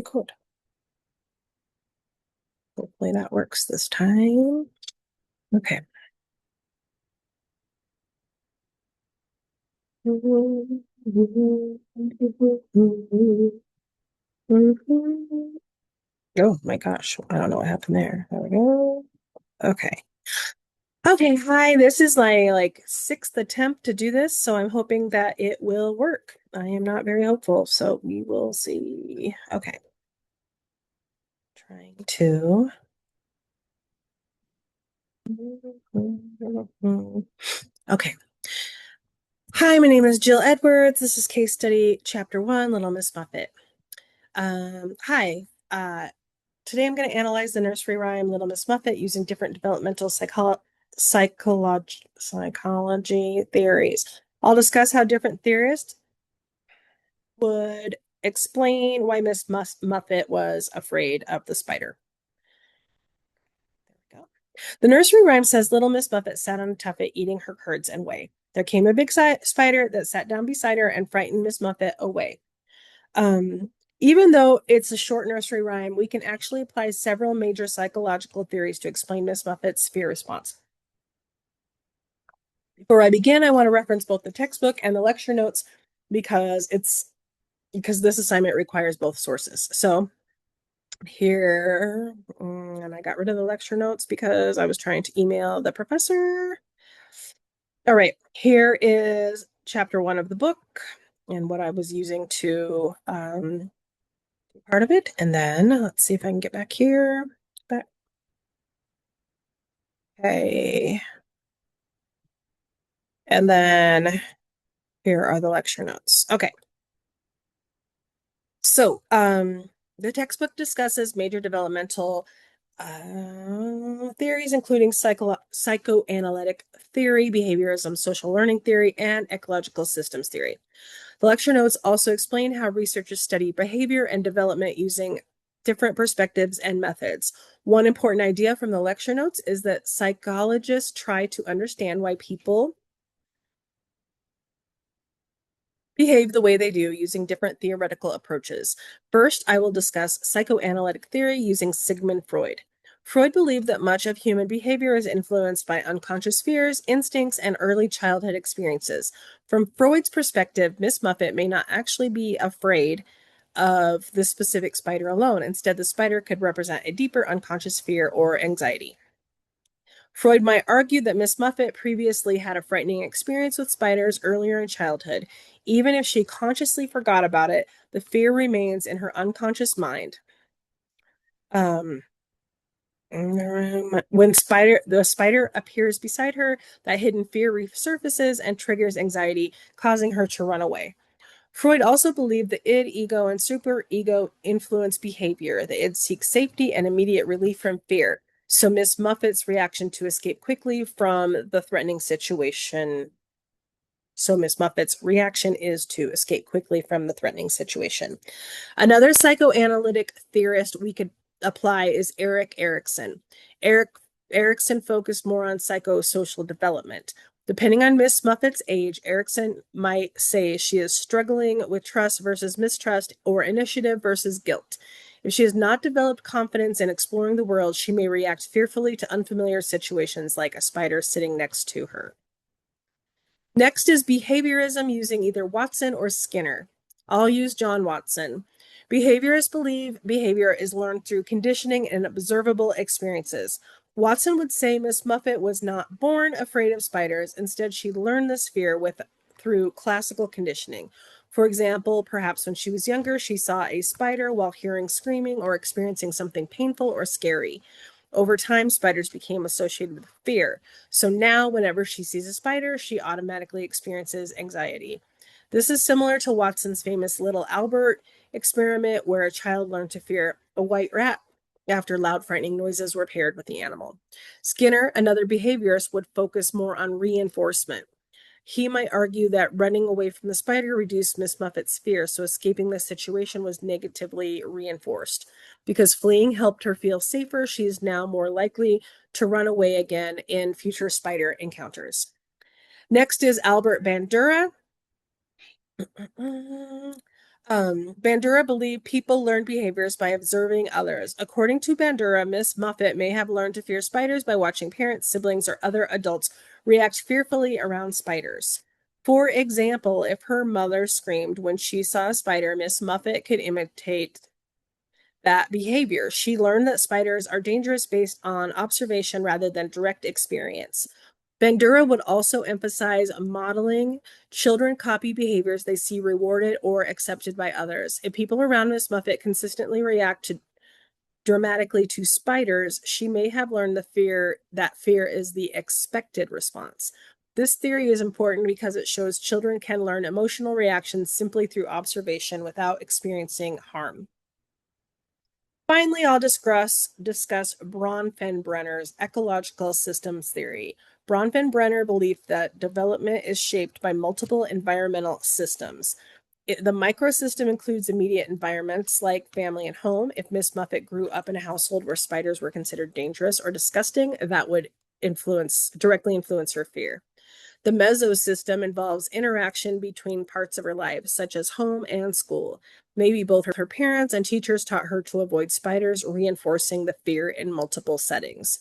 Good. Hopefully that works this time. Okay. Oh my gosh. I don't know what happened there. There we go. Okay. Okay, hi. This is my sixth attempt to do this, so I'm hoping that it will work. I am not very hopeful, so we will see. Okay. Trying to. Okay. Hi, my name is Jill Edwards. This is case study chapter 1, Little Miss Muffet. Hi. Today I'm going to analyze the nursery rhyme Little Miss Muffet using different developmental psychology theories. I'll discuss how different theorists would explain why Miss Muffet was afraid of the spider. There we go. The nursery rhyme says Little Miss Muffet sat on a tuffet eating her curds and whey. There came a big spider that sat down beside her and frightened Miss Muffet away. Um, Even though it's a short nursery rhyme, we can actually apply several major psychological theories to explain Miss Muffet's fear response. Before I begin, I want to reference both the textbook and the lecture notes because this assignment requires both sources. So here, and I got rid of the lecture notes because I was trying to email the professor. All right, here is chapter 1 of the book and what I was using to part of it. And then let's see if I can get back here. Back. Okay. And then here are the lecture notes. Okay. So, the textbook discusses major developmental theories, including psychoanalytic theory, behaviorism, social learning theory, and ecological systems theory. The lecture notes also explain how researchers study behavior and development using different perspectives and methods. One important idea from the lecture notes is that psychologists try to understand why people behave the way they do using different theoretical approaches. First, I will discuss psychoanalytic theory using Sigmund Freud. Freud believed that much of human behavior is influenced by unconscious fears, instincts, and early childhood experiences. From Freud's perspective, Miss Muffet may not actually be afraid of the specific spider alone. Instead, the spider could represent a deeper unconscious fear or anxiety. Freud might argue that Miss Muffet previously had a frightening experience with spiders earlier in childhood. Even if she consciously forgot about it, the fear remains in her unconscious mind. When the spider appears beside her, that hidden fear resurfaces and triggers anxiety, causing her to run away. Freud also believed the id, ego, and superego influence behavior. The id seeks safety and immediate relief from fear. So Miss Muffet's reaction to escape quickly from the threatening situation. So Miss Muffet's reaction is to escape quickly from the threatening situation. Another psychoanalytic theorist we could apply is Erik Erikson. Erikson focused more on psychosocial development. Depending on Miss Muffet's age, Erikson might say she is struggling with trust versus mistrust or initiative versus guilt. If she has not developed confidence in exploring the world, she may react fearfully to unfamiliar situations like a spider sitting next to her. Next is behaviorism using either Watson or Skinner. I'll use John Watson. Behaviorists believe behavior is learned through conditioning and observable experiences. Watson would say Miss Muffet was not born afraid of spiders. Instead, she learned this fear through classical conditioning. For example, perhaps when she was younger, she saw a spider while hearing screaming or experiencing something painful or scary. Over time, spiders became associated with fear. So now, whenever she sees a spider, she automatically experiences anxiety. This is similar to Watson's famous Little Albert experiment, where a child learned to fear a white rat after loud, frightening noises were paired with the animal. Skinner, another behaviorist, would focus more on reinforcement. He might argue that running away from the spider reduced Miss Muffet's fear, so escaping the situation was negatively reinforced. Because fleeing helped her feel safer, she is now more likely to run away again in future spider encounters. Next is Albert Bandura. Bandura believed people learn behaviors by observing others. According to Bandura, Miss Muffet may have learned to fear spiders by watching parents, siblings, or other adults react fearfully around spiders. For example, if her mother screamed when she saw a spider, Miss Muffet could imitate that behavior. She learned that spiders are dangerous based on observation rather than direct experience. Bandura would also emphasize modeling. Children copy behaviors they see rewarded or accepted by others. If people around Miss Muffet consistently react dramatically to spiders, she may have learned that fear is the expected response. This theory is important because it shows children can learn emotional reactions simply through observation without experiencing harm. Finally, I'll discuss Bronfenbrenner's ecological systems theory. Bronfenbrenner believed that development is shaped by multiple environmental systems. The microsystem includes immediate environments like family and home. If Miss Muffet grew up in a household where spiders were considered dangerous or disgusting, that would directly influence her fear. The mesosystem involves interaction between parts of her life, such as home and school. Maybe both her parents and teachers taught her to avoid spiders, reinforcing the fear in multiple settings.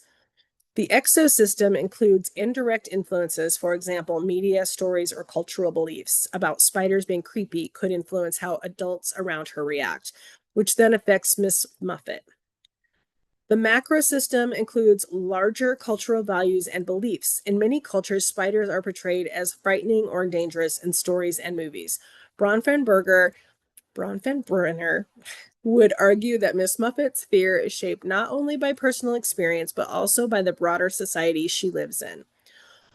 The exosystem includes indirect influences, for example, media, stories, or cultural beliefs about spiders being creepy could influence how adults around her react, which then affects Miss Muffet. The macro system includes larger cultural values and beliefs. In many cultures, spiders are portrayed as frightening or dangerous in stories and movies. Bronfenbrenner would argue that Miss Muffet's fear is shaped not only by personal experience, but also by the broader society she lives in.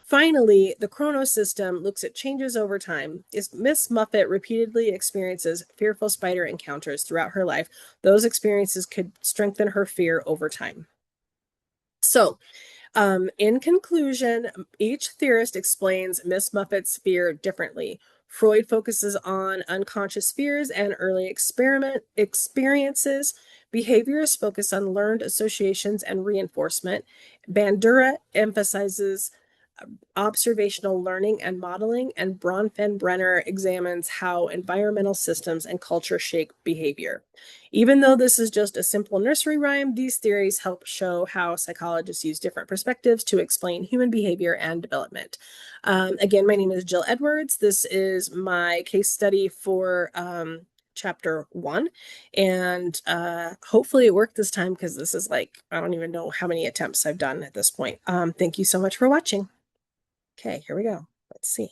Finally, the Chronos system looks at changes over time. If Miss Muffet repeatedly experiences fearful spider encounters throughout her life, those experiences could strengthen her fear over time. So, in conclusion, each theorist explains Miss Muffet's fear differently. Freud focuses on unconscious fears and early experiment experiences. Behaviorists focus on learned associations and reinforcement. Bandura emphasizes observational learning and modeling, and Bronfenbrenner examines how environmental systems and culture shape behavior. Even though this is just a simple nursery rhyme, these theories help show how psychologists use different perspectives to explain human behavior and development. Again, my name is Jill Edwards. This is my case study for chapter 1, and hopefully it worked this time, because this is like, I don't even know how many attempts I've done at this point. Thank you so much for watching. Okay, here we go. Let's see.